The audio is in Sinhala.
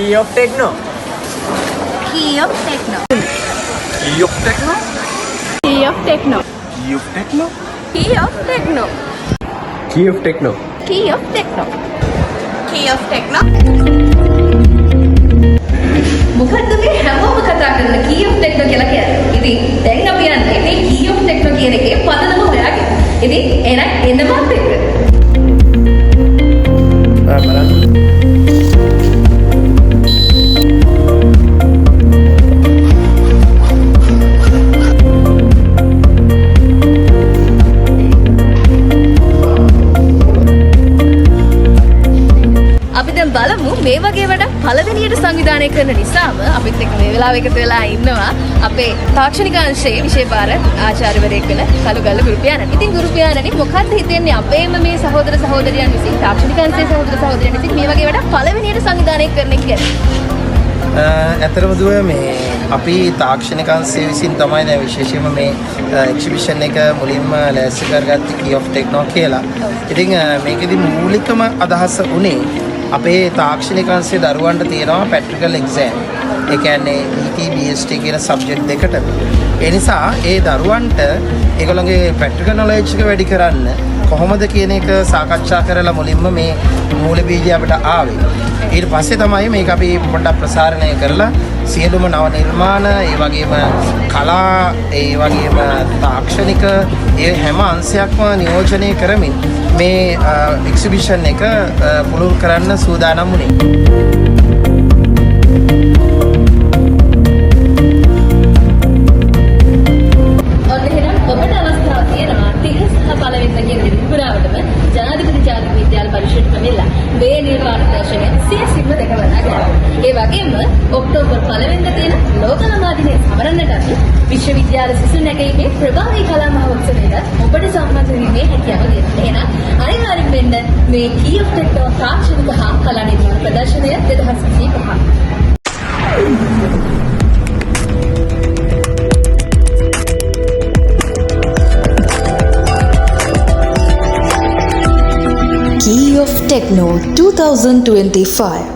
Key of Techno. Key of Techno. Key of Techno. Key of Techno. Key of Techno. Key of Techno. Key of Techno. Key of Techno. Key of Techno. මොකද්ද මේ හැමෝම කතා කරන key of techno කියලා කියන්නේ. ඉතින් දැන් අපි යන්නේ මේ key of techno කියන එකේ පදනම හොයාගෙන. ඉතින් එහෙනම් එන්නමත් එක්ක. බලන්න. අපි දැන් බලමු මේ වගේ වැඩ පළවෙනියට සංවිධානය කරන නිසාම අපිත් එක්ක මේ වෙලාව එකතු වෙලා ඉන්නවා අපේ තාක්ෂණික අංශයේ විශේෂ භාර ආචාර්යවරයෙක් වෙන කළුගල්ල ගුරු පියාණන්. ඉතින් ගුරු පියාණනි මොකක්ද හිතෙන්නේ අපේම මේ සහෝදර සහෝදරියන් විසින් තාක්ෂණික අංශයේ සහෝදර සහෝදරියන් විසින් මේ වගේ වැඩ පළවෙනියට සංවිධානය කරන එක කියන්නේ? ඇතරම දුව මේ අපි තාක්ෂණික අංශය විසින් තමයි දැන් විශේෂයෙන්ම මේ එක්සිබිෂන් එක මුලින්ම ලෑස්ති කරගත්තේ Key of Techno කියලා. ඉතින් මේකෙදි මූලිකම අදහස උනේ අපේ තාක්ෂණික අංශයේ දරුවන්ට තියෙනවා ප්‍රැක්ටිකල් එක්සෑම්. ඒ කියන්නේ ET BST කියන සබ්ජෙක්ට් දෙකට. ඒ නිසා ඒ දරුවන්ට ඒගොල්ලන්ගේ ප්‍රැක්ටිකල් නොලෙජ් එක වැඩි කරන්න කොහොමද කියන එක සාකච්ඡා කරලා මුලින්ම මේ මූල බීජය අපිට ආවේ. ඊට පස්සේ තමයි මේක අපි පොඩ්ඩක් ප්‍රසාරණය කරලා සියලුම නව නිර්මාණ ඒ වගේම කලා ඒ වගේම තාක්ෂණික ඒ හැම අංශයක්ම නියෝජනය කරමින් මේ එක්සිබිෂන් එක පුළුල් කරන්න සූදානම් වුණේ. ඔන්න එහෙනම් ඔබට අවස්ථාව තියෙනවා 30 සහ පළවෙනිදා කියන විපුරාවටම ජනාධිපති ජාතික විද්‍යාල පරිෂද් කමිලා මේ නිර්මාණ ප්‍රදර්ශනය සියසිම්ම දැකවලා ගන්න. ඒ වගේම ඔක්තෝබර් 1 වෙනිදා තියෙන ලෝක ළමා දිනය සමරන්නට අපි විශ්වවිද්‍යාල සිසු නැගීමේ ප්‍රභාවී කලා මහෝත්සවයට ඔබට සම්බන්ධ වීමේ හැකියාව දෙනවා. එහෙනම් අනිවාර්යෙන් වෙන්න මේ Key of Techno තාක්ෂණික හා කලා නිර්මාණ ප්‍රදර්ශනය 2025. Key of Techno 2025